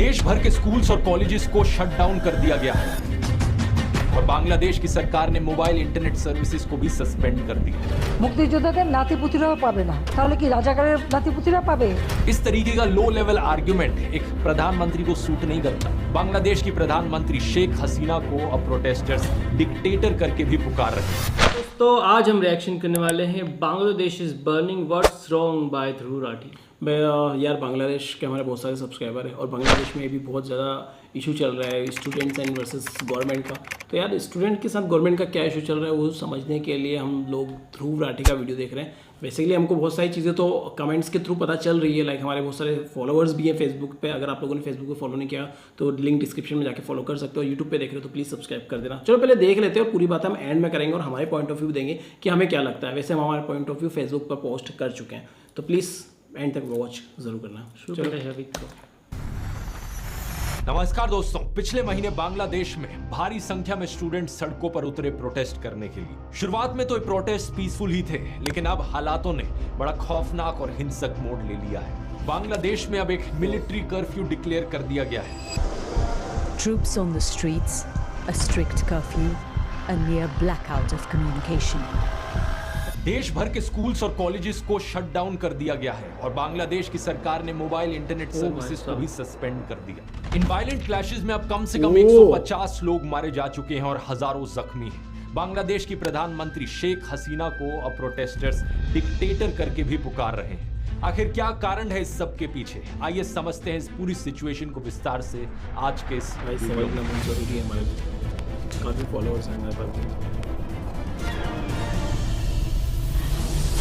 देश भर के स्कूल्स और कॉलेजेस को शट डाउन कर दिया गया है और बांग्लादेश की सरकार ने मोबाइल इंटरनेट सर्विसेज को भी सस्पेंड कर दिया। মুক্তিযোদ্ধাদের নাতিপুতিরাও পাবে না, তাহলে কি রাজাকারের নাতিপুতিরা পাবে? इस तरीके का लो लेवल आर्ग्यूमेंट एक प्रधानमंत्री को सूट नहीं करता। बांग्लादेश की प्रधानमंत्री शेख हसीना को अब प्रोटेस्टर्स डिक्टेटर करके भी पुकार रहे हैं। तो आज हम रिएक्शन करने वाले हैं Bangladesh is burning what's wrong by Dhruv Rathee. यार बांग्लादेश के हमारे बहुत सारे सब्सक्राइबर हैं और बांग्लादेश में भी बहुत ज़्यादा इशू चल रहा है स्टूडेंट्स एंड वर्सेस गवर्नमेंट का। तो यार स्टूडेंट के साथ गवर्नमेंट का क्या इशू चल रहा है वो समझने के लिए हम लोग ध्रुव राठी का वीडियो देख रहे हैं। बेसिकली हमको बहुत सारी चीज़ें तो कमेंट्स के थ्रू पता चल रही है, लाइक हमारे बहुत सारे फॉलोअर्स भी हैं फेसबुक पे। अगर आप लोगों ने फेसबुक पे फॉलो नहीं किया तो लिंक डिस्क्रिप्शन में जाके फॉलो कर सकते हो। यूट्यूब पे देख रहे हो तो प्लीज़ सब्सक्राइब कर देना। चलो पहले देख लेते हैं और पूरी बात हम एंड में करेंगे और हमारे पॉइंट ऑफ व्यू देंगे कि हमें क्या लगता है। वैसे हम हमारे पॉइंट ऑफ व्यू फेसबुक पर पोस्ट कर चुके हैं, तो प्लीज़ एंड तक वॉच जरूर करना। चलो नमस्कार दोस्तों, पिछले महीने बांग्लादेश में भारी संख्या में स्टूडेंट सड़कों पर उतरे प्रोटेस्ट करने के लिए। शुरुआत में तो ये प्रोटेस्ट पीसफुल ही थे, लेकिन अब हालातों ने बड़ा खौफनाक और हिंसक मोड़ ले लिया है। बांग्लादेश में अब एक मिलिट्री कर्फ्यू डिक्लेयर कर दिया गया है। Troops on the streets, a strict curfew, a near blackout of communication. देश भर के स्कूल्स और कॉलेजेस को शट डाउन कर दिया गया है और बांग्लादेश की सरकार ने मोबाइल इंटरनेट सर्विसेज को भी सस्पेंड कर दिया। इन वायलेंट क्लैशेस में अब कम से कम 150 लोग मारे जा चुके हैं और हजारों जख्मी हैं। बांग्लादेश की प्रधानमंत्री शेख हसीना को अब प्रोटेस्टर्स डिक्टेटर करके भी पुकार रहे हैं। आखिर क्या कारण है इस सब के पीछे, आइए समझते हैं इस पूरी सिचुएशन को विस्तार से आज के इस वीडियो में। जरूरी है, हमारे काफ़ी फॉलोअर्स हैं हमारे पास।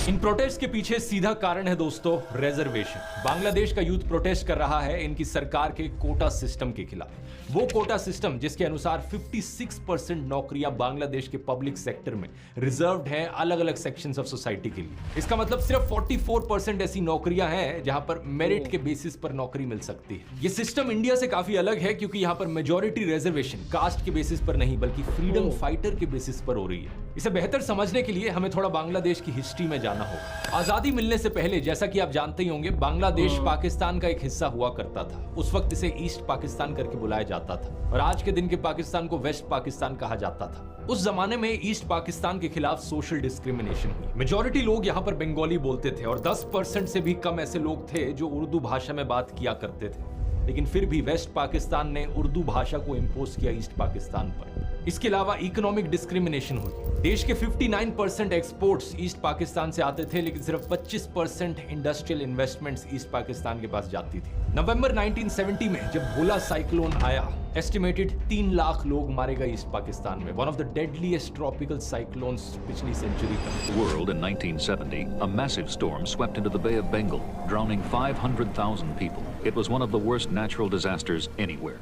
इन प्रोटेस्ट के पीछे सीधा कारण है दोस्तों रिजर्वेशन। बांग्लादेश का यूथ प्रोटेस्ट कर रहा है इनकी सरकार के कोटा सिस्टम के खिलाफ। वो कोटा सिस्टम जिसके अनुसार 56% नौकरियां बांग्लादेश के पब्लिक सेक्टर में रिजर्व्ड हैं अलग अलग सेक्शंस ऑफ सोसाइटी के लिए। इसका मतलब सिर्फ 44% ऐसी नौकरियां हैं जहां पर मेरिट के बेसिस पर नौकरी मिल सकती है। ये सिस्टम इंडिया से काफी अलग है क्योंकि यहां पर मेजॉरिटी रिजर्वेशन कास्ट के बेसिस पर नहीं बल्कि फ्रीडम फाइटर के बेसिस पर हो रही है। इसे बेहतर समझने के लिए हमें थोड़ा बांग्लादेश की हिस्ट्री में जाना होगा। आजादी मिलने से पहले, जैसा कि आप जानते ही होंगे, बांग्लादेश पाकिस्तान का एक हिस्सा हुआ करता था। उस वक्त इसे ईस्ट पाकिस्तान करके बुलाया जाता था और आज के दिन के पाकिस्तान को वेस्ट पाकिस्तान कहा जाता था। उस जमाने में ईस्ट पाकिस्तान के खिलाफ सोशल डिस्क्रिमिनेशन हुई। मेजॉरिटी लोग यहाँ पर बंगाली बोलते थे और 10% से भी कम ऐसे लोग थे जो उर्दू भाषा में बात किया करते थे, लेकिन फिर भी वेस्ट पाकिस्तान ने उर्दू भाषा को इंपोज किया ईस्ट पाकिस्तान पर। इसके अलावा इकोनॉमिक डिस्क्रिमिनेशन हुई। देश के 59% एक्सपोर्ट्स ईस्ट पाकिस्तान से आते थे, लेकिन सिर्फ 25% इंडस्ट्रियल इन्वेस्टमेंट्स ईस्ट पाकिस्तान के पास जाती थी। नवंबर 1970 में जब भोला साइक्लोन आया, एस्टिमेटेड 3 लाख लोग मारे गए ईस्ट पाकिस्तान में। One of the deadliest tropical cyclones पिछली सेंचुरी का। World in 1970, a massive storm swept into the Bay of Bengal, drowning 500,000 people. It was one of the worst natural disasters anywhere.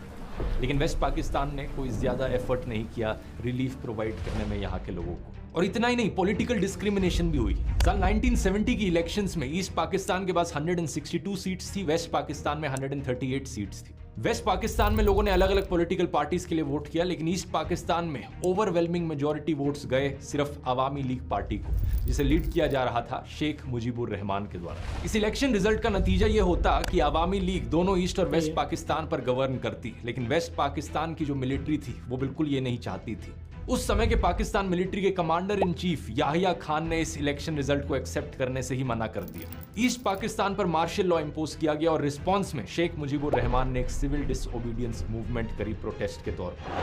लेकिन waste Pakistan ने कोई ज्यादा effort नहीं किया relief provide करने में यहाँ के लोगों को। और इतना ही नहीं, पॉलिटिकल डिस्क्रिमिनेशन भी हुई। साल 1970 की इलेक्शंस में ईस्ट पाकिस्तान के पास 162 सीट्स थी, वेस्ट पाकिस्तान में 138 सीट्स थी। वेस्ट पाकिस्तान में लोगों ने अलग अलग पॉलिटिकल पार्टीज के लिए वोट किया, लेकिन ईस्ट पाकिस्तान में ओवरवेलमिंग मेजॉरिटी वोट्स गए सिर्फ अवामी लीग पार्टी को, जिसे लीड किया जा रहा था शेख मुजीबुर रहमान के द्वारा। इस इलेक्शन रिजल्ट का नतीजा यह होता कि अवामी लीग दोनों ईस्ट और वेस्ट पाकिस्तान पर गवर्न करती, लेकिन वेस्ट पाकिस्तान की जो मिलिट्री थी वो बिल्कुल ये नहीं चाहती थी। उस समय के पाकिस्तान मिलिट्री के commander in chief Yahya Khan ने इस इलेक्शन रिजल्ट को एक्सेप्ट करने से ही मना कर दिया। ईस्ट पाकिस्तान पर मार्शल लॉ इंपोज किया गया और रिस्पांस में शेख मुजीबुर रहमान ने एक सिविल डिसओबीडियंस मूवमेंट करी प्रोटेस्ट के तौर पर।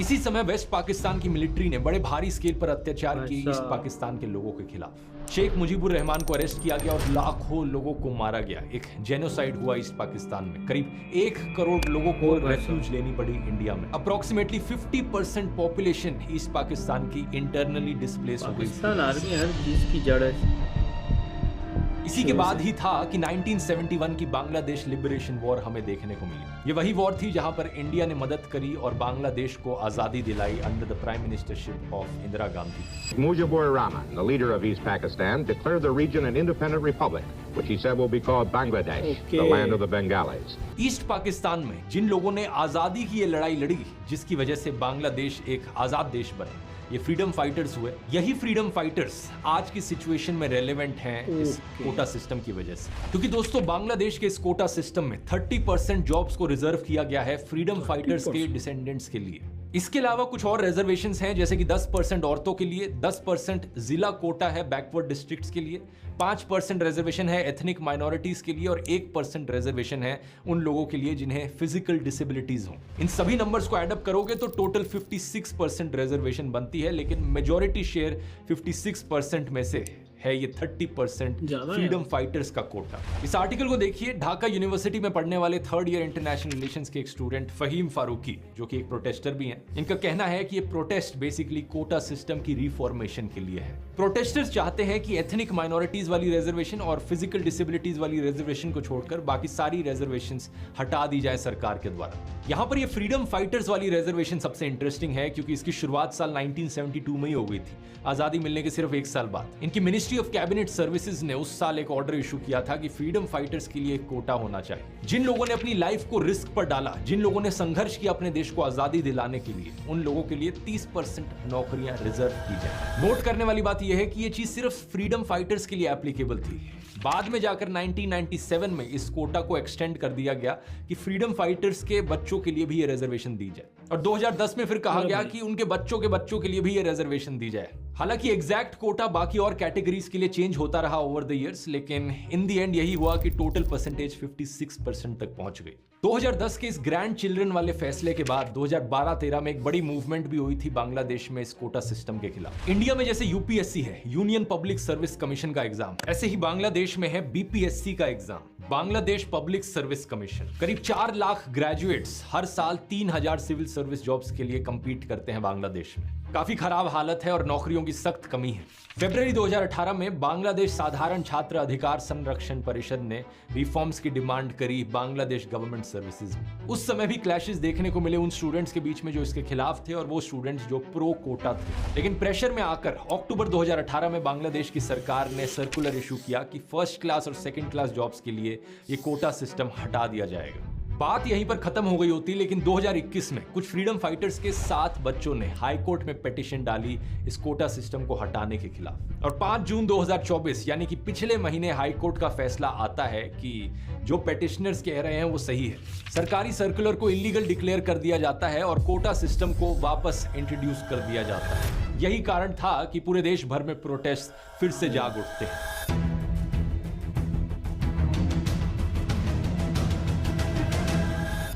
इसी समय वेस्ट पाकिस्तान की मिलिट्री ने बड़े भारी स्केल पर अत्याचार किए ईस्ट पाकिस्तान के लोगों के खिलाफ। शेख मुजीबुर रहमान को अरेस्ट किया गया और लाखों लोगों को मारा गया। एक जेनोसाइड हुआ ईस्ट पाकिस्तान में। करीब 1 करोड़ लोगों को रेफ्यूज लेनी पड़ी इंडिया में। अप्रोक्सीमेटली 50% पॉपुलेशन ईस्ट पाकिस्तान की इंटरनली डिस्प्लेस हो गई। पाकिस्तान आर्मी हर चीज की जड़ है। इसी के बाद ही था कि 1971 की बांग्लादेश लिबरेशन वॉर हमें देखने को मिली। ये वही वॉर थी जहां पर इंडिया ने मदद करी और बांग्लादेश को आजादी दिलाई under the prime ministership of Indira Gandhi. Mujibur Rahman, the leader of East Pakistan, declared the region an independent republic, which he said will be called Bangladesh, the land of the Bengalis. East Pakistan में जिन लोगों ने आजादी की ये लड़ाई लड़ी, जिसकी वजह से बांग्लादेश एक आजाद देश बने, ये फ्रीडम फाइटर्स हुए। यही फ्रीडम फाइटर्स आज की सिचुएशन में रेलेवेंट हैं इस कोटा सिस्टम की वजह से, क्योंकि दोस्तों बांग्लादेश के इस कोटा सिस्टम में 30% जॉब्स को रिजर्व किया गया है फ्रीडम फाइटर्स के डिसेंडेंट्स के लिए। इसके अलावा कुछ और रिजर्वेशंस हैं, जैसे कि 10% औरतों के लिए, 10% जिला कोटा है बैकवर्ड डिस्ट्रिक्ट्स के लिए, 5% रिजर्वेशन है एथनिक माइनॉरिटीज के लिए और 1% रिजर्वेशन है उन लोगों के लिए जिन्हें फिजिकल डिसेबिलिटीज हो। इन सभी नंबर्स को एडअप करोगे तो टोटल 56% रिजर्वेशन बनती है, लेकिन मेजॉरिटी शेयर 56% में से है ये 30% फ्रीडम फाइटर्स का कोटा। इस आर्टिकल को देखिए, ढाका यूनिवर्सिटी में पढ़ने वाले 3rd ईयर इंटरनेशनल रिलेशंस के एक स्टूडेंट फहीम फारूकी, जो कि एक प्रोटेस्टर भी हैं, इनका कहना है कि ये प्रोटेस्ट बेसिकली कोटा सिस्टम की रिफॉर्मेशन के लिए है। प्रोटेस्टर्स चाहते हैं कि एथनिक माइनॉरिटीज वाली रिजर्वेशन और फिजिकल डिसेबिलिटीज वाली रिजर्वेशन को छोड़कर बाकी सारी रिजर्वेशंस हटा दी जाए सरकार के द्वारा। यहां पर ये फ्रीडम फाइटर्स वाली रिजर्वेशन सबसे इंटरेस्टिंग है, क्योंकि इसकी शुरुआत साल 1972 में ही हो गई थी, आजादी मिलने के सिर्फ 1 साल बाद। इनकी मिनिस्ट्री ऑफ कैबिनेट सर्विसेज ने उस साल एक ऑर्डर इशू किया था कि फ्रीडम फाइटर्स के लिए एक कोटा होना चाहिए। जिन लोगों ने अपनी लाइफ को रिस्क पर डाला, जिन लोगों ने संघर्ष किया अपने देश को आजादी दिलाने के लिए, उन लोगों के लिए 30% नौकरियां रिजर्व की जाए। नोट करने वाली बात यह है कि यह चीज सिर्फ फ्रीडम फाइटर्स के लिए एप्लीकेबल थी। बाद में जाकर 1997 में इस कोटा को एक्सटेंड कर दिया गया कि फ्रीडम फाइटर्स के बच्चों के लिए भी ये रिजर्वेशन दी जाए, और 2010 में फिर कहा गया कि उनके बच्चों के लिए भी ये रिजर्वेशन दी जाए। हालांकि एग्जैक्ट कोटा बाकी और कैटेगरीज के लिए चेंज होता रहा ओवर द इयर्स, लेकिन इन द एंड यही हुआ कि टोटल परसेंटेज 56% तक पहुंच गई। 2010 के इस ग्रैंड चिल्ड्रन वाले फैसले के बाद 2012-13 में एक बड़ी मूवमेंट भी हुई थी बांग्लादेश में इस कोटा सिस्टम के खिलाफ। इंडिया में जैसे यूपीएससी है, यूनियन पब्लिक सर्विस कमीशन का एग्जाम, ऐसे ही बांग्लादेश में है बीपीएससी का exam, Bangladesh public service commission. करीब 4 लाख ग्रेजुएट्स हर साल 3000 सिविल सर्विस जॉब्स के लिए कंपीट करते हैं बांग्लादेश में। काफी खराब हालत है और नौकरियों की सख्त कमी है। फरवरी 2018 में बांग्लादेश साधारण छात्र अधिकार संरक्षण परिषद ने रिफॉर्म्स की डिमांड करी बांग्लादेश गवर्नमेंट सर्विसेज में। उस समय भी क्लैशेस देखने को मिले उन स्टूडेंट्स के बीच में जो इसके खिलाफ थे और वो स्टूडेंट्स जो प्रो कोटा थे। लेकिन प्रेशर में आकर अक्टूबर 2018 में बांग्लादेश की सरकार ने सर्कुलर इशू किया कि 1st क्लास और 2nd क्लास जॉब्स के लिए ये कोटा सिस्टम हटा दिया जाएगा। बात यहीं पर खत्म हो गई होती, लेकिन 2021 में कुछ फ्रीडम फाइटर्स के 7 बच्चों ने हाई कोर्ट में पिटीशन डाली इस कोटा सिस्टम को हटाने के खिलाफ, और 5 जून 2024 यानी कि पिछले महीने हाई कोर्ट का फैसला आता है कि जो पिटिशनर्स कह रहे हैं वो सही है। सरकारी सर्कुलर को इलीगल डिक्लेयर कर दिया जाता है और कोटा सिस्टम को वापस इंट्रोड्यूस कर दिया जाता है। यही कारण था कि पूरे देश भर में प्रोटेस्ट फिर से जाग उठते हैं।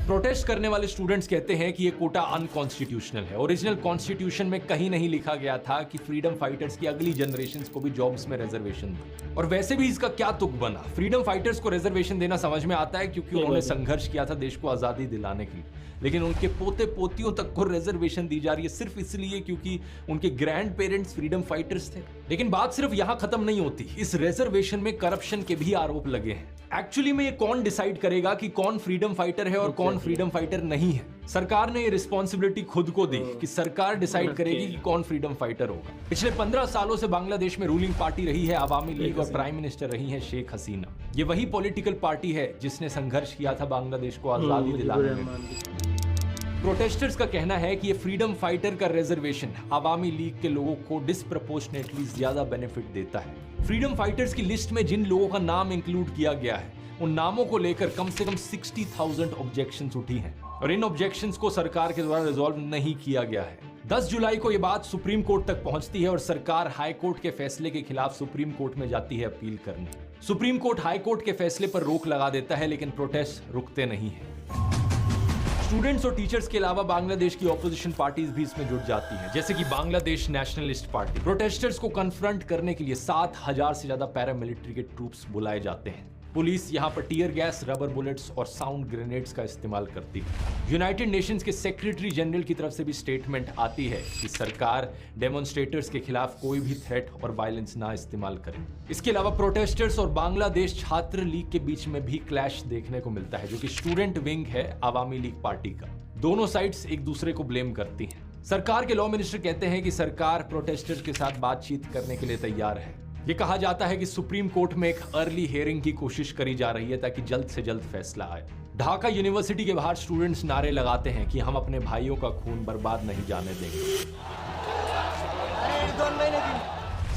प्रोटेस्ट करने वाले स्टूडेंट्स कहते हैं कि ये कोटा अनकॉन्स्टिट्यूशनल है। ओरिजिनल कॉन्स्टिट्यूशन में कहीं नहीं लिखा गया था कि फ्रीडम फाइटर्स की अगली जनरेशंस को भी जॉब्स में रिजर्वेशन दो। और वैसे भी इसका क्या तुक बना? फ्रीडम फाइटर्स को रिजर्वेशन देना समझ में आता है क्योंकि उन्होंने संघर्ष किया था देश को आजादी दिलाने के लिए, लेकिन उनके पोते पोतियों तक को रिजर्वेशन दी जा रही है सिर्फ इसलिए क्योंकि उनके ग्रैंड पेरेंट्स फ्रीडम फाइटर्स थे। लेकिन बात सिर्फ यहां खत्म नहीं होती, इस रिजर्वेशन में करप्शन के भी आरोप लगे हैं। एक्चुअली में ये कौन डिसाइड करेगा कि कौन फ्रीडम फाइटर है और कौन फ्रीडम फाइटर नहीं है? सरकार ने ये रिस्पॉन्सिबिलिटी खुद को दी कि सरकार डिसाइड करेगी कि कौन फ्रीडम फाइटर होगा। पिछले 15 सालों से बांग्लादेश में रूलिंग पार्टी रही है अवामी लीग और प्राइम मिनिस्टर रही है शेख हसीना। ये वही पॉलिटिकल पार्टी है जिसने संघर्ष किया था बांग्लादेश को आजादी दिलाने में। प्रोटेस्टर्स का कहना है कि ये फ्रीडम फाइटर का रिजर्वेशन अवामी लीग के लोगों को डिस्प्रपोर्शनेटली ज्यादा बेनिफिट देता है। फ्रीडम फाइटर्स की लिस्ट में जिन लोगों का नाम इंक्लूड किया गया है उन नामों को लेकर कम से कम 60,000 ऑब्जेक्शंस उठी हैं और इन ऑब्जेक्शंस को सरकार के द्वारा रिजॉल्व नहीं किया गया है। 10 जुलाई को यह बात सुप्रीम कोर्ट तक पहुंचती है और सरकार हाई कोर्ट के फैसले के खिलाफ सुप्रीम कोर्ट में जाती है अपील करने। सुप्रीम कोर्ट हाई कोर्ट के फैसले पर रोक लगा देता है, लेकिन प्रोटेस्ट रुकते नहीं है। स्टूडेंट्स और टीचर्स के अलावा बांग्लादेश की ऑपोजिशन पार्टीज भी इसमें जुट जाती हैं, जैसे कि बांग्लादेश नेशनलिस्ट पार्टी। प्रोटेस्टर्स को कन्फ्रंट करने के लिए 7,000 से ज्यादा पैरामिलिट्री के ट्रूप्स बुलाए जाते हैं। पुलिस यहां पर टीयर गैस, रबर बुलेट्स और साउंड ग्रेनेड्स का इस्तेमाल करती है। यूनाइटेड नेशंस के सेक्रेटरी जनरल की तरफ से भी स्टेटमेंट आती है कि सरकार डेमोन्स्ट्रेटर्स के खिलाफ कोई भी थ्रेट और वायलेंस ना इस्तेमाल करे। इसके अलावा प्रोटेस्टर्स और बांग्लादेश छात्र लीग के बीच में भी क्लैश देखने को मिलता है, जो कि स्टूडेंट विंग है अवामी लीग पार्टी का। दोनों साइड्स एक दूसरे को ब्लेम करती हैं। सरकार के लॉ मिनिस्टर कहते हैं कि सरकार प्रोटेस्टर्स के साथ बातचीत करने के लिए तैयार है। ये कहा जाता है कि सुप्रीम कोर्ट में एक अर्ली हियरिंग की कोशिश करी जा रही है ताकि जल्द से जल्द फैसला आए। ढाका यूनिवर्सिटी के बाहर स्टूडेंट्स नारे लगाते हैं कि हम अपने भाइयों का खून बर्बाद नहीं जाने देंगे।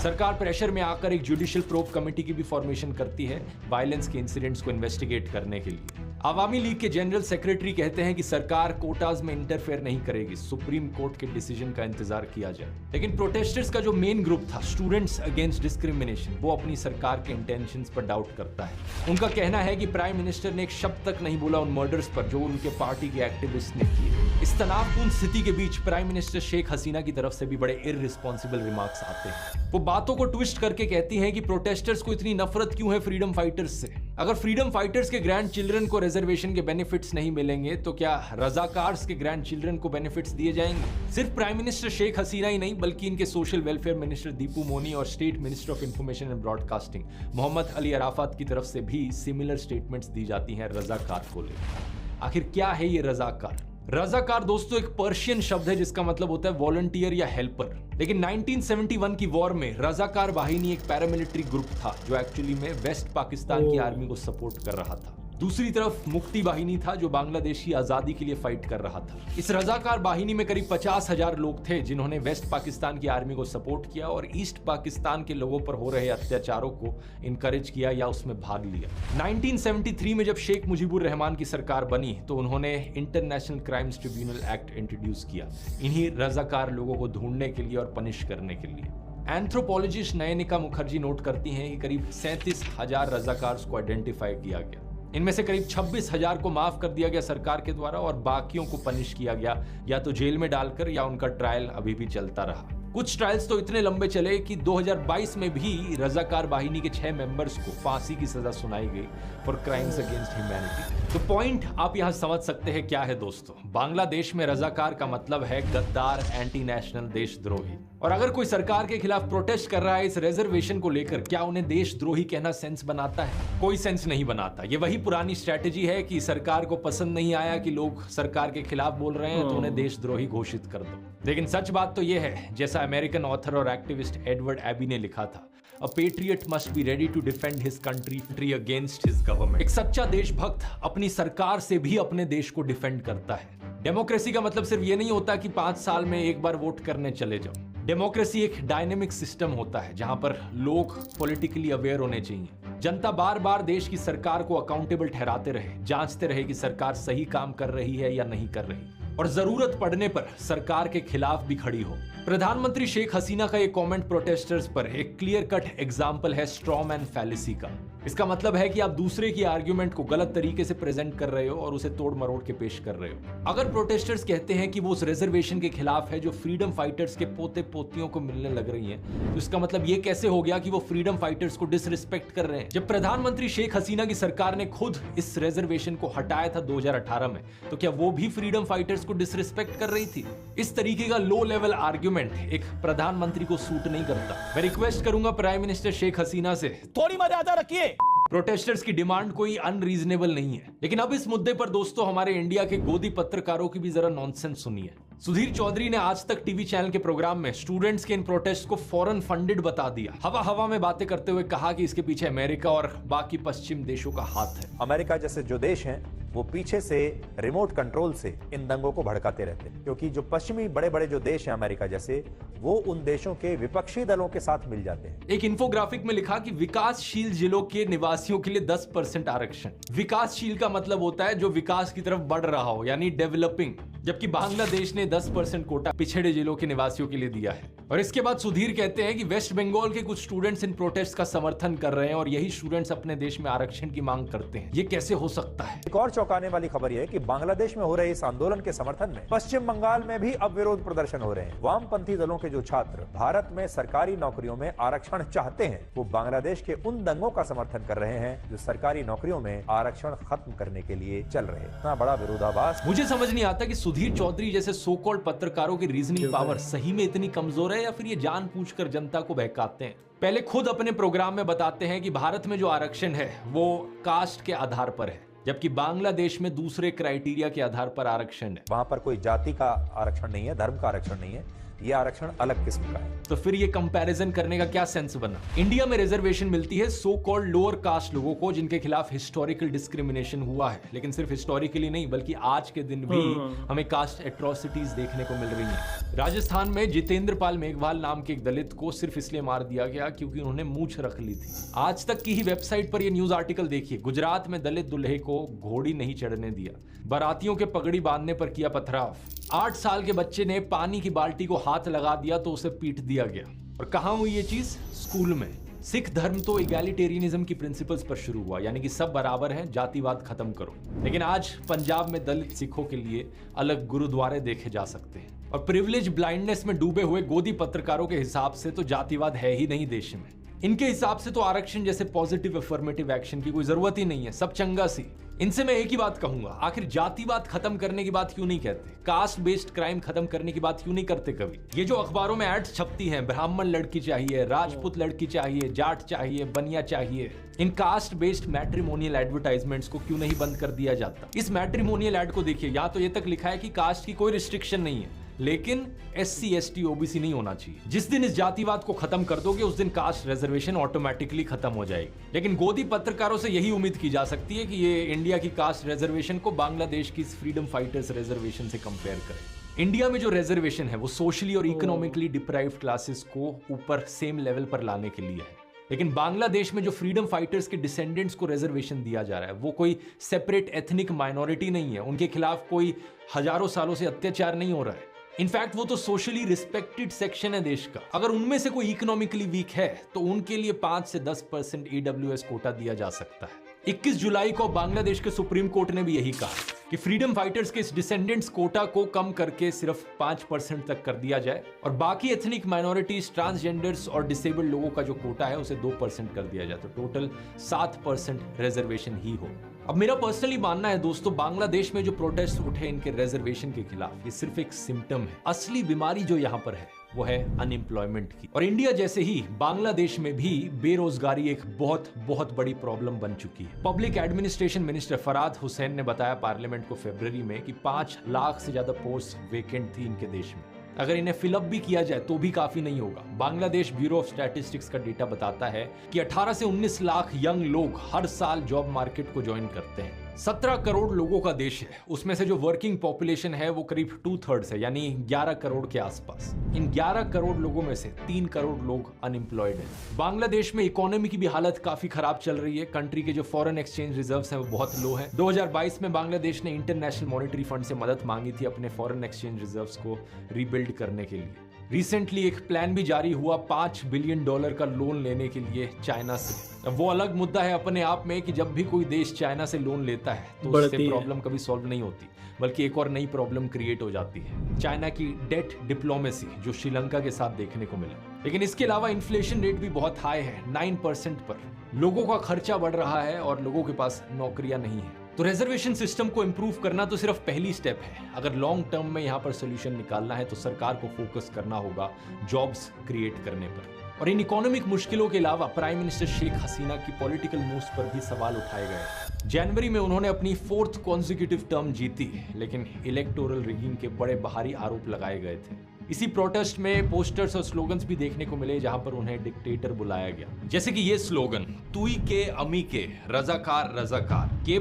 सरकार प्रेशर में आकर एक जुडिशियल प्रोब कमेटी की भी फॉर्मेशन करती है वायलेंस के इंसिडेंट्स को इन्वेस्टिगेट करने के लिए। आवामी लीग के जनरल सेक्रेटरी कहते हैं कि सरकार कोटाज में इंटरफेयर नहीं करेगी, सुप्रीम कोर्ट के डिसीजन का इंतजार किया जाए। लेकिन प्रोटेस्टर्स का जो मेन ग्रुप था, स्टूडेंट्स अगेंस्ट डिस्क्रिमिनेशन, वो अपनी सरकार के इंटेंशंस पर डाउट करता है। उनका कहना है कि प्राइम मिनिस्टर ने एक शब्द तक नहीं बोला उन मर्डर्स पर जो उनके पार्टी के एक्टिविस्ट ने किए। इस तनावपूर्ण स्थिति के बीच प्राइम मिनिस्टर शेख हसीना की तरफ से भी बड़े इररिस्पॉन्सिबल रिमार्क्स आते हैं। वो बातों को ट्विस्ट करके कहती हैं कि प्रोटेस्टर्स को इतनी नफरत क्यों है फ्रीडम फाइटर्स से। अगर फ्रीडम फाइटर्स के ग्रैंड चिल्ड्रन को रिजर्वेशन के बेनिफिट्स नहीं मिलेंगे तो क्या रजाकार्स के ग्रैंड चिल्ड्रन को बेनिफिट्स दिए जाएंगे? सिर्फ प्राइम मिनिस्टर शेख हसीना ही नहीं बल्कि इनके social welfare minister Dipu Moni और state minister of information and broadcasting Mohammad Ali Arafat की तरफ से भी सिमिलर स्टेटमेंट्स दी जाती हैं रजाकार को लेकर। आखिर क्या है ये रजाकार? रजाकार दोस्तों एक पर्शियन शब्द है जिसका मतलब होता है वॉलंटियर या हेल्पर। लेकिन 1971 की वॉर में रजाकार वाहिनी एक पैरामिलिट्री ग्रुप था जो एक्चुअली में वेस्ट पाकिस्तान की आर्मी को सपोर्ट कर रहा था। दूसरी तरफ मुक्ति वाहिनी था जो बांग्लादेश की आजादी के लिए फाइट कर रहा था। इस रजाकार वाहिनी में करीब 50,000 लोग थे जिन्होंने वेस्ट पाकिस्तान की आर्मी को सपोर्ट किया और ईस्ट पाकिस्तान के लोगों पर हो रहे अत्याचारों को इनकरेज किया या उसमें भाग लिया। 1973 में जब शेख मुजीबुर रहमान की सरकार बनी तो उन्होंने international crimes tribunal act introduce किया इन्हीं रजाकार लोगों को ढूंढने के लिए और पनिश करने के लिए। एंथ्रोपोलॉजिस्ट नयनिका मुखर्जी नोट करती हैं कि करीब 37,000 रजाकार्स को आइडेंटिफाई किया गया। इनमें से करीब 26,000 को माफ कर दिया गया सरकार के द्वारा और बाकियों को पनिश किया गया या तो जेल में डालकर या उनका ट्रायल अभी भी चलता रहा। कुछ ट्रायल्स तो इतने लंबे चले कि 2022 में भी रजाकार वाहिनी के 6 मेंबर्स को फांसी की सजा सुनाई गई फॉर क्राइम्स अगेंस्ट ह्यूमैनिटी। तो पॉइंट आप यहां समझ सकते हैं क्या है दोस्तों। बांग्लादेश में रजाकार का मतलब है गद्दार, एंटी नेशनल, देशद्रोही। और अगर कोई सरकार के खिलाफ प्रोटेस्ट कर रहा है इस रिजर्वेशन को लेकर, क्या उन्हें देशद्रोही कहना सेंस बनाता है? कोई सेंस नहीं बनाता। ये वही पुरानी स्ट्रेटेजी है कि सरकार को पसंद नहीं आया कि लोग सरकार के खिलाफ बोल रहे हैं तो उन्हें देशद्रोही घोषित कर दो। लेकिन सच बात तो यह है, जैसा अमेरिकन ऑथर और एक्टिविस्ट एडवर्ड एबी ने लिखा था, A patriot must be ready to defend his country against his government। एक सच्चा देशभक्त अपनी सरकार से भी अपने देश को डिफेंड करता है। डेमोक्रेसी का मतलब सिर्फ ये नहीं होता कि 5 साल में एक बार वोट करने चले जाओ। डेमोक्रेसी एक डायनेमिक सिस्टम होता है जहां पर लोग पॉलिटिकली अवेयर होने चाहिए। जनता बार बार देश की सरकार को अकाउंटेबल ठहराते रहे, जांचते रहे कि सरकार सही काम कर रही है या नहीं कर रही, और जरूरत पड़ने पर सरकार के खिलाफ भी खड़ी हो। प्रधानमंत्री शेख हसीना का ये कमेंट प्रोटेस्टर्स पर एक क्लियर कट एग्जांपल है स्ट्रॉ मैन फैलेसी का। इसका मतलब है कि आप दूसरे की आर्ग्यूमेंट को गलत तरीके से प्रेजेंट कर रहे हो और उसे तोड़ मरोड़ के पेश कर रहे हो। अगर प्रोटेस्टर्स कहते हैं कि वो उस रिजर्वेशन के खिलाफ है जो फ्रीडम फाइटर्स के पोते पोतियों को मिलने लग रही है, तो इसका मतलब ये कैसे हो गया कि वो फ्रीडम फाइटर्स को डिसरिस्पेक्ट कर रहे हैं? जब प्रधानमंत्री शेख हसीना की सरकार ने खुद इस रिजर्वेशन को हटाया था 2018 में, तो क्या वो भी फ्रीडम फाइटर्स को डिसरिस्पेक्ट कर रही थी? इस तरीके का लो लेवल आर्ग्यूमेंट एक प्रधानमंत्री को सूट नहीं करता। मैं रिक्वेस्ट करूंगा प्राइम मिनिस्टर शेख हसीना से, थोड़ी मर्यादा रखिए। प्रोटेस्टर्स की डिमांड कोई अनरीजनेबल नहीं है। लेकिन अब इस मुद्दे पर दोस्तों हमारे इंडिया के गोदी पत्रकारों की भी जरा नॉनसेंस सुनिए। सुधीर चौधरी ने आज तक टीवी चैनल के प्रोग्राम में स्टूडेंट्स के इन प्रोटेस्ट को फॉरेन फंडेड बता दिया। हवा हवा में बातें करते हुए कहा कि इसके पीछे अमेरिका और बाकी पश्चिम देशों का हाथ है। अमेरिका जैसे जो देश हैं वो पीछे से रिमोट कंट्रोल से इन दंगों को भड़काते रहते हैं, क्योंकि जो पश्चिमी बड़े बड़े जो देश हैं अमेरिका जैसे, वो उन देशों के विपक्षी दलों के साथ मिल जाते हैं। एक इंफोग्राफिक में लिखा कि विकासशील जिलों के निवासियों के लिए 10% आरक्षण। विकासशील का मतलब होता है जो विकास की तरफ बढ़ रहा हो, यानी डेवलपिंग, जबकि बांग्लादेश ने 10% कोटा पिछड़े जिलों के निवासियों के लिए दिया है। और इसके बाद सुधीर कहते हैं कि वेस्ट बंगाल के कुछ स्टूडेंट्स इन प्रोटेस्ट का समर्थन कर रहे हैं और यही स्टूडेंट्स अपने देश में आरक्षण की मांग करते हैं। ये कैसे हो सकता है? एक और चौंकाने वाली खबर यह है कि बांग्लादेश में हो रहे इस आंदोलन के समर्थन में पश्चिम बंगाल में भी अब विरोध प्रदर्शन हो रहे हैं। वामपंथी दलों के जो छात्र भारत में सरकारी नौकरियों में आरक्षण चाहते हैं, वो बांग्लादेश के उन दंगों का समर्थन कर रहे हैं जो सरकारी नौकरियों में आरक्षण खत्म करने के लिए चल रहे हैं। इतना बड़ा विरोधाभास। मुझे समझ नहीं आता कि सुधीर चौधरी जैसे सो कॉल्ड पत्रकारों की रीजनिंग पावर सही में इतनी कमजोर है या फिर ये जानबूझकर जनता को बहकाते हैं। पहले खुद अपने प्रोग्राम में बताते हैं कि भारत में जो आरक्षण है वो कास्ट के आधार पर है, जबकि बांग्लादेश में दूसरे क्राइटेरिया के आधार पर आरक्षण है। वहां पर कोई जाति का आरक्षण नहीं है, धर्म का आरक्षण नहीं है, ये आरक्षण अलग किस्म का है। तो फिर ये कंपैरिजन करने का क्या सेंस बना? इंडिया में रिजर्वेशन मिलती है सो कॉल्ड लोअर कास्ट लोगों को जिनके खिलाफ हिस्टोरिकल डिस्क्रिमिनेशन हुआ है, लेकिन सिर्फ हिस्टोरिकली नहीं बल्कि आज के दिन भी हमें कास्ट एट्रोसिटीज देखने को मिल रही हैं। राजस्थान में जितेंद्र पाल मेघवाल नाम के एक दलित को सिर्फ इसलिए मार दिया गया क्योंकि उन्होंने मूंछ रख ली थी। आज तक की ही वेबसाइट पर यह न्यूज आर्टिकल देखिए। गुजरात में दलित दूल्हे को घोड़ी नहीं चढ़ने दिया, बारातियों के पगड़ी बांधने पर किया पथराव। 8 साल के बच्चे ने पानी की बाल्टी को हाथ लगा दिया तो उसे पीट दिया गया। और कहां हुई ये चीज? स्कूल में। सिख धर्म तो इगैलिटेरियनिज्म की प्रिंसिपल्स पर शुरू हुआ, यानी कि सब बराबर हैं, जातिवाद खत्म करो। लेकिन आज पंजाब में दलित सिखों के लिए अलग गुरुद्वारे देखे जा सकते हैं। और प्रिविलेज ब्लाइंडनेस में डूबे हुए गोदी पत्रकारों के हिसाब से तो जातिवाद है ही नहीं देश में। इनके हिसाब से तो आरक्षण जैसे पॉजिटिव अफर्मेटिव एक्शन की कोई जरूरत ही नहीं है, सब चंगा सी। इनसे मैं एक ही बात कहूंगा, आखिर जातिवाद खत्म करने की बात क्यों नहीं कहते? कास्ट बेस्ड क्राइम खत्म करने की बात क्यों नहीं करते कभी? ये जो अखबारों में एड्स छपती हैं, ब्राह्मण लड़की चाहिए, राजपूत लड़की चाहिए, जाट चाहिए, बनिया चाहिए, इन कास्ट बेस्ड मैट्रिमोनियल एडवर्टाइजमेंट्स को क्यों नहीं बंद कर दिया जाता? इस मैट्रिमोनियल एड को देखिए, यहाँ तो ये तक लिखा है कि कास्ट की कोई रिस्ट्रिक्शन नहीं है, लेकिन SC ST OBC नहीं होना चाहिए। जिस दिन इस जातिवाद को खत्म कर दोगे उस दिन कास्ट रिजर्वेशन ऑटोमेटिकली खत्म हो जाएगी। लेकिन गोदी पत्रकारों से यही उम्मीद की जा सकती है कि ये इंडिया की कास्ट रिजर्वेशन को बांग्लादेश की फ्रीडम फाइटर्स रिजर्वेशन से कंपेयर करें। इंडिया में जो रिजर्वेशन है वो सोशली और इकोनॉमिकली डिप्राइव्ड क्लासेस को ऊपर सेम लेवल पर लाने के लिए है। लेकिन बांग्लादेश में जो फ्रीडम फाइटर्स के डिसेंडेंट्स को रिजर्वेशन दिया जा रहा है वो कोई सेपरेट एथनिक माइनॉरिटी नहीं है, उनके खिलाफ कोई हजारों सालों से अत्याचार नहीं हो रहा है। इनफैक्ट वो तो सोशली रिस्पेक्टेड सेक्शन है देश का। अगर उनमें से कोई इकोनॉमिकली वीक है तो उनके लिए 5 से 10% EWS कोटा दिया जा सकता है। 21 जुलाई को बांग्लादेश के सुप्रीम कोर्ट ने भी यही कहा कि फ्रीडम फाइटर्स के इस डिसेंडेंट्स कोटा को कम करके सिर्फ 5% तक कर दिया जाए और बाकी एथनिक माइनॉरिटीज, ट्रांसजेंडर्स और डिसेबल्ड लोगों का जो कोटा है उसे 2% कर दिया जाए, तो टोटल 7% रिजर्वेशन ही हो। अब मेरा पर्सनली मानना है दोस्तों, बांग्लादेश में जो प्रोटेस्ट उठे इनके रिजर्वेशन के खिलाफ, ये सिर्फ एक सिम्टम है। असली बीमारी जो यहाँ पर है वो है अनएम्प्लॉयमेंट की। और इंडिया जैसे ही बांग्लादेश में भी बेरोजगारी एक बहुत बहुत बड़ी प्रॉब्लम बन चुकी है। पब्लिक एडमिनिस्ट्रेशन मिनिस्टर फराद हुसैन ने बताया पार्लियामेंट को फरवरी में कि 5 लाख से ज्यादा पोस्ट वेकेंट थी इनके देश में। अगर इन्हें फिलअप भी किया जाए तो भी काफी नहीं होगा। बांग्लादेश ब्यूरो ऑफ स्टैटिस्टिक्स का डेटा बताता है कि 18 से 19 लाख यंग लोग हर साल जॉब मार्केट को ज्वाइन करते हैं। 17 करोड़ लोगों का देश है, उसमें से जो वर्किंग पॉपुलेशन है वो करीब 2/3 है, यानी 11 करोड़ के आसपास। इन 11 करोड़ लोगों में से 3 करोड़ लोग अनएम्प्लॉयड हैं। बांग्लादेश में इकोनॉमी की भी हालत काफी खराब चल रही है। कंट्री के जो फॉरेन एक्सचेंज रिजर्व्स हैं वो बहुत लो हैं। 2022 में बांग्लादेश ने इंटरनेशनल मॉनेटरी फंड से मदद मांगी थी अपने फॉरेन एक्सचेंज रिजर्व्स को रीबिल्ड करने के लिए। रिसेंटली एक प्लान भी जारी हुआ $5 बिलियन का लोन लेने के लिए चाइना से। अब वो अलग मुद्दा है अपने आप में कि जब भी कोई देश चाइना से लोन लेता है तो उससे प्रॉब्लम कभी सॉल्व नहीं होती, बल्कि एक और नई प्रॉब्लम क्रिएट हो जाती है। चाइना की डेट डिप्लोमेसी जो श्रीलंका के साथ देखने को मिला। लेकिन इसके अलावा इन्फ्लेशन रेट भी बहुत हाई है, 9% पर। लोगों का खर्चा बढ़ रहा है और लोगों के पास नौकरियां नहीं है। तो रिजर्वेशन सिस्टम को इंप्रूव करना तो सिर्फ पहली स्टेप है। अगर लॉन्ग टर्म में यहाँ पर सोल्यूशन निकालना है तो सरकार को फोकस करना होगा जॉब्स क्रिएट करने पर। और इन इकोनॉमिक मुश्किलों के अलावा प्राइम मिनिस्टर शेख हसीना की पॉलिटिकल मूव्स पर भी सवाल उठाए गए। जनवरी में उन्होंने अपनी 4th कॉन्जिक्यूटिव टर्म जीती, लेकिन इलेक्टोरल रिगिंग के बड़े बाहरी आरोप लगाए गए थे। इसी प्रोटेस्ट में पोस्टर्स और स्लोगन्स भी देखने को मिले जहां पर उन्हें डिक्टेटर बुलाया गया, जैसे कि ये स्लोगन, तुई के अमी के रजाकार रजाकार, के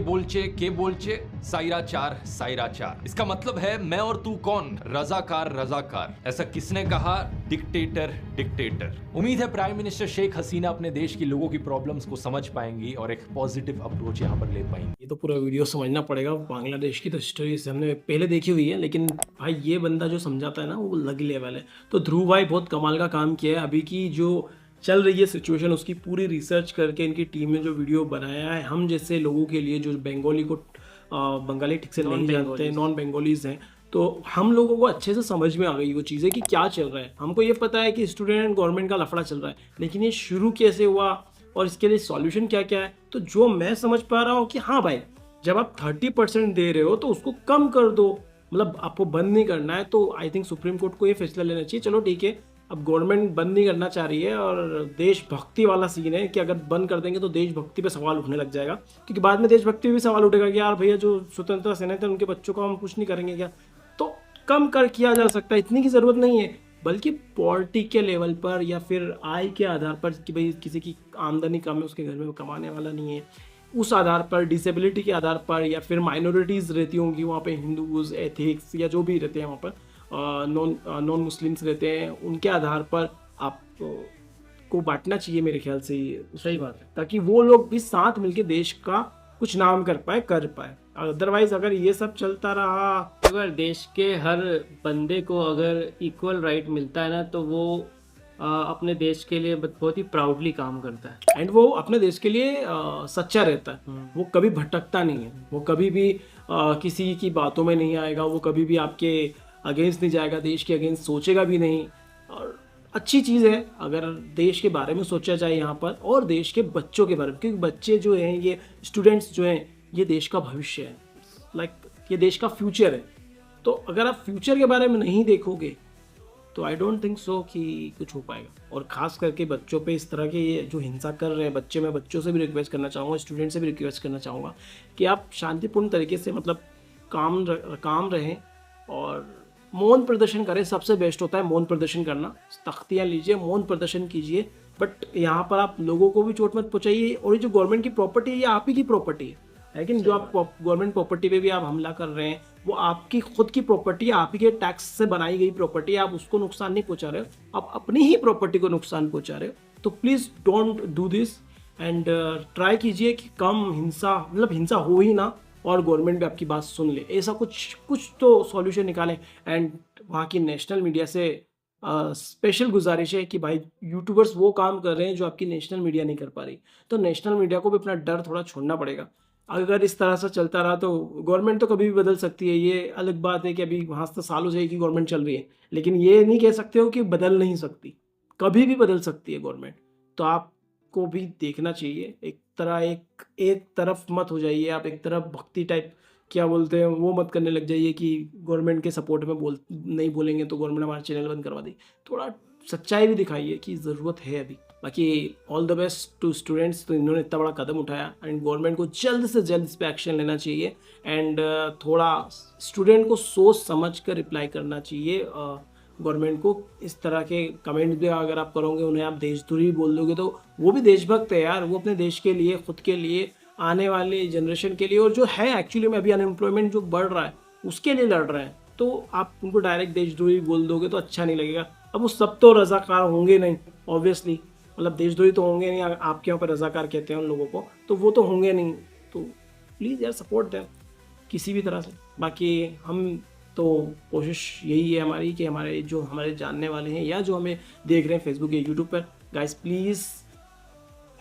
बोलचे साइरा चार। इसका मतलब है मैं और तू कौन, रजाकार रजाकार। ऐसा किसने कहा? डिक्टेटर। उम्मीद है प्राइम मिनिस्टर शेख हसीना अपने देश के लोगों की प्रॉब्लम्स को समझ पाएंगी और एक पॉजिटिव अप्रोच यहाँ पर ले पाएंगी। ये तो पूरा वीडियो समझना पड़ेगा। बांग्लादेश की तो स्टोरी हमने पहले देखी हुई है, लेकिन भाई ये बंदा जो समझाता है ना वो अलग लेवल है। तो ध्रुव भाई बहुत कमाल का काम किया है। अभी की जो चल रही है सिचुएशन उसकी पूरी रिसर्च करके इनकी टीम ने जो वीडियो बनाया है, हम जैसे लोगों के लिए जो बंगाली ठीक से नहीं जानते, नॉन बेंगोलीज हैं, तो हम लोगों को अच्छे से समझ में आ गई वो चीज़ें कि क्या चल रहा है। हमको ये पता है कि स्टूडेंट एंड गवर्नमेंट का लफड़ा चल रहा है, लेकिन ये शुरू कैसे हुआ और इसके लिए सॉल्यूशन क्या क्या है। तो जो मैं समझ पा रहा हूँ कि हाँ भाई, जब आप 30% दे रहे हो तो उसको कम कर दो, मतलब आपको बंद नहीं करना है। तो आई थिंक सुप्रीम कोर्ट को ये फैसला लेना चाहिए। चलो ठीक है, अब गवर्नमेंट बंद नहीं करना चाह रही है और देशभक्ति वाला सीन है कि अगर बंद कर देंगे तो देशभक्ति पे सवाल उठने लग जाएगा, क्योंकि बाद में देशभक्ति पे भी सवाल उठेगा कि यार भैया जो स्वतंत्रता सेनानी थे उनके बच्चों को हम कुछ नहीं करेंगे क्या। तो कम कर किया जा सकता है, इतनी की ज़रूरत नहीं है। बल्कि पॉवर्टी के लेवल पर या फिर आय के आधार पर कि भाई किसी की आमदनी कम है, उसके घर में वो कमाने वाला नहीं है, उस आधार पर, डिसेबिलिटी के आधार पर, या फिर माइनॉरिटीज़ रहती होंगी वहाँ पे, हिंदूज़, एथिक्स या जो भी रहते हैं वहाँ पर, नॉन मुस्लिम्स रहते हैं, उनके आधार पर आप को बांटना चाहिए मेरे ख्याल से। ये सही बात है। ताकि वो लोग भी साथ मिलके देश का कुछ नाम कर पाए। अदरवाइज अगर ये सब चलता रहा, अगर देश के हर बंदे को अगर इक्वल राइट मिलता है ना, तो वो अपने देश के लिए बहुत ही प्राउडली काम करता है एंड वो अपने देश के लिए सच्चा रहता है। वो कभी भटकता नहीं है, वो कभी भी किसी की बातों में नहीं आएगा, वो कभी भी आपके अगेंस्ट नहीं जाएगा, देश के अगेंस्ट सोचेगा भी नहीं। और अच्छी चीज़ है अगर देश के बारे में सोचा जाए यहाँ पर, और देश के बच्चों के बारे में, क्योंकि बच्चे जो हैं, ये स्टूडेंट्स जो हैं, ये देश का भविष्य है, ये देश का फ्यूचर है। तो अगर आप फ्यूचर के बारे में नहीं देखोगे तो आई डोंट थिंक सो कि कुछ हो पाएगा। और ख़ास करके बच्चों पे इस तरह के ये जो हिंसा कर रहे हैं बच्चे, मैं बच्चों से भी रिक्वेस्ट करना चाहूँगा, स्टूडेंट से भी रिक्वेस्ट करना चाहूँगा कि आप शांतिपूर्ण तरीके से मतलब काम रहें और मौन प्रदर्शन करें। सबसे बेस्ट होता है मौन प्रदर्शन करना। तख्तियाँ लीजिए, मौन प्रदर्शन कीजिए, बट यहाँ पर आप लोगों को भी चोट मत पहुँचाइए। और ये जो गवर्नमेंट की प्रॉपर्टी है, ये आप ही की प्रॉपर्टी है, लेकिन जो आप गवर्नमेंट प्रॉपर्टी पे भी आप हमला कर रहे हैं, वो आपकी खुद की प्रॉपर्टी है, आप ही के टैक्स से बनाई गई प्रॉपर्टी है, आप उसको नुकसान नहीं पहुंचा रहे हो, आप अपनी ही प्रॉपर्टी को नुकसान पहुंचा रहे हो। तो please don't do this and try कीजिए कि कम हिंसा, मतलब हिंसा हो ही ना, और गवर्नमेंट भी आपकी बात सुन ले। ऐसा कुछ तो सॉल्यूशन निकालें। एंड वहाँ की नेशनल मीडिया से स्पेशल गुजारिश है कि भाई यूट्यूबर्स वो काम कर रहे हैं जो आपकी नेशनल मीडिया नहीं कर पा रही, तो नेशनल मीडिया को भी अपना डर थोड़ा छोड़ना पड़ेगा। अगर इस तरह से चलता रहा तो गवर्नमेंट तो कभी भी बदल सकती है, ये अलग बात है कि अभी वहाँ से सालों से की गवर्नमेंट चल रही है, लेकिन ये नहीं कह सकते हो कि बदल नहीं सकती, कभी भी बदल सकती है गवर्नमेंट। तो आपको भी देखना चाहिए, एक तरफ मत हो जाइए आप, एक तरफ भक्ति टाइप क्या बोलते हैं वो मत करने लग जाइए कि गवर्नमेंट के सपोर्ट में नहीं बोलेंगे तो गवर्नमेंट हमारा चैनल बंद करवा दी। थोड़ा सच्चाई भी दिखाइए कि ज़रूरत है अभी। बाकी all the best to students. तो इन्होंने इतना बड़ा कदम उठाया एंड गवर्नमेंट को जल्द से जल्द इस पर एक्शन लेना चाहिए एंड थोड़ा स्टूडेंट को सोच समझ कर रिप्लाई करना चाहिए गवर्नमेंट को। इस तरह के कमेंट भी अगर आप करोगे, उन्हें आप देशद्रोही बोल दोगे, तो वो भी देशभक्त है यार, वो अपने देश के लिए, खुद के लिए, आने वाले जनरेशन के लिए, और जो है एक्चुअली में अभी अनएम्प्लॉयमेंट जो बढ़ रहा है उसके लिए लड़ रहे हैं। तो आप उनको डायरेक्ट देशद्रोही बोल दोगे तो अच्छा नहीं लगेगा। अब वो सब तो रजाकार होंगे नहीं ऑब्वियसली, मतलब देशद्रोही तो होंगे नहीं, आपके यहाँ पर रजाकार कहते हैं उन लोगों को, तो वो तो होंगे नहीं। तो प्लीज़ यार सपोर्ट दें किसी भी तरह से। बाकी हम तो कोशिश यही है हमारी कि हमारे जानने वाले हैं या जो हमें देख रहे हैं फेसबुक या यूट्यूब पर, गाइस प्लीज़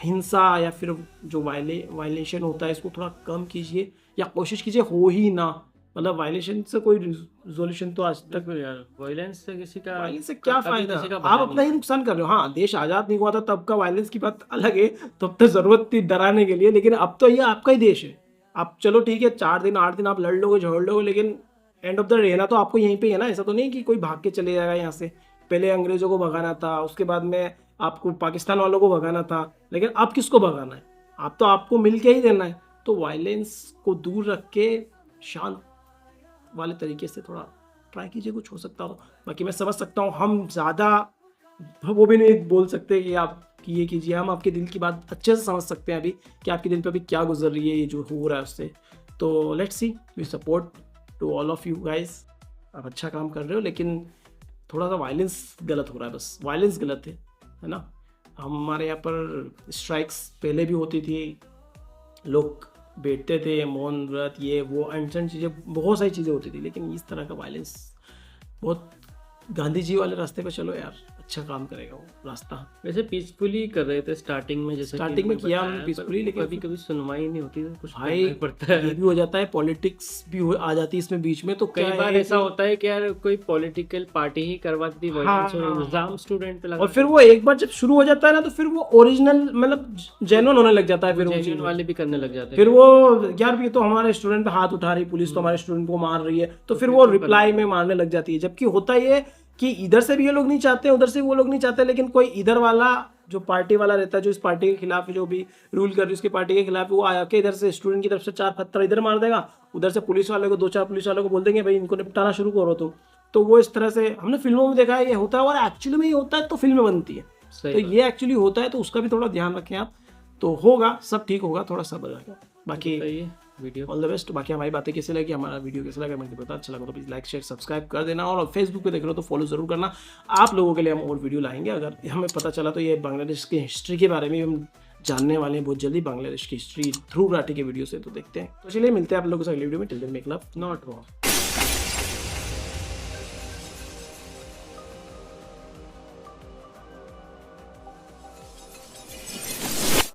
हिंसा या फिर जो वायलेशन होता है इसको थोड़ा कम कीजिए या कोशिश कीजिए हो ही ना। मतलब वायलेशन से कोई रिजोल्यूशन तो आज तक, यार वायलेंस से किसी का क्या फायदा, आप अपना ही नुकसान कर रहे हो। हाँ, देश आज़ाद नहीं हुआ था तब का वायलेंस की बात अलग है, तब तो ज़रूरत थी डराने के लिए, लेकिन अब तो ये आपका ही देश है। आप चलो ठीक है 4 दिन 8 दिन आप लड़ लोगे झगड़ लोगे, लेकिन एंड ऑफ द डे रहना तो आपको यहीं पे है ना। ऐसा तो नहीं कि कोई भाग के चले जाएगा यहाँ से। पहले अंग्रेजों को भगाना था, उसके बाद में आपको पाकिस्तान वालों को भगाना था, लेकिन अब किसको भगाना है? आप तो आपको मिल के ही देना है। तो वायलेंस को दूर रख के शांत वाले तरीके से थोड़ा ट्राई कीजिए, कुछ हो सकता हो। बाकी मैं समझ सकता हूँ, हम ज़्यादा वो भी नहीं बोल सकते कि आप ये कीजिए, हम आपके दिल की बात अच्छे से समझ सकते हैं अभी कि आपके दिल पे अभी क्या गुजर रही है, ये जो हो रहा है उससे। तो let's see, we support to all of you guys. आप अच्छा काम कर रहे हो, लेकिन थोड़ा सा वायलेंस गलत हो रहा है, बस वायलेंस गलत है ना। हमारे यहाँ पर स्ट्राइक्स पहले भी होती थी, लोग बैठते थे, मौन व्रत, ये वो अनशन चीज़ें, बहुत सारी चीज़ें होती थी, लेकिन इस तरह का वायलेंस बहुत, गांधी जी वाले रास्ते पे चलो यार, अच्छा काम करेगा वो रास्ता। वैसे पीसफुली कर रहे थे स्टार्टिंग में, जैसे स्टार्टिंग में किया हमने पीसफुली, लेकिन कभी सुनवाई नहीं होती, तो कुछ भाई पड़ता है, ये भी हो जाता है, पॉलिटिक्स भी आ जाती है इसमें बीच में। तो कई बार ऐसा होता है कि यार कोई पॉलिटिकल पार्टी ही करवाती है, इल्जाम स्टूडेंट पे लगा, और फिर वो एक बार जब शुरू हो जाता है ना, तो फिर वो ओरिजिनल मतलब जेन्युइन होने लग जाता है, फिर जेन्युइन वाले भी करने लग जाते हैं। फिर वो यार भी तो हमारे स्टूडेंट पे हाथ उठा रही पुलिस, तो हमारे स्टूडेंट को मार रही है, तो फिर वो रिप्लाई में मारने लग जाती है। जबकि होता ये कि इधर से भी ये लोग नहीं चाहते, उधर से वो लोग नहीं चाहते, लेकिन कोई इधर वाला जो पार्टी वाला रहता है, जो इस पार्टी के खिलाफ है, जो भी रूल कर रही है उसकी पार्टी के खिलाफ, वो आके इधर से स्टूडेंट की तरफ से 4 पत्थर इधर मार देगा, उधर से पुलिस वाले को 2-4 पुलिस वालों को बोल देंगे भाई इनको निपटाना शुरू करो तुम। तो वो इस तरह से हमने फिल्मों में देखा है ये होता है, और एक्चुअली में ये होता है तो फिल्में बनती है। तो ये एक्चुअली होता है, तो उसका भी थोड़ा ध्यान रखें आप, तो होगा, सब ठीक होगा, थोड़ा सब्र रखें। बाकी वीडियो ऑल द बेस्ट। बाकी हमारी बातें कैसे लगी, हमारा वीडियो कैसा लगा, मुझे पता अच्छा लगा तो प्लीज़ लाइक शेयर सब्सक्राइब कर देना, और फेसबुक पे देख रहे हो तो फॉलो जरूर करना। आप लोगों के लिए हम और वीडियो लाएंगे, अगर हमें पता चला तो ये बांग्लादेश की हिस्ट्री के बारे में हम जानने वाले हैं बहुत जल्दी, बांग्लादेश की हिस्ट्री थ्रू राठी के वीडियो से, तो देखते हैं। तो चलिए मिलते हैं आप लोगों से अगले वीडियो में। Till then make love not war.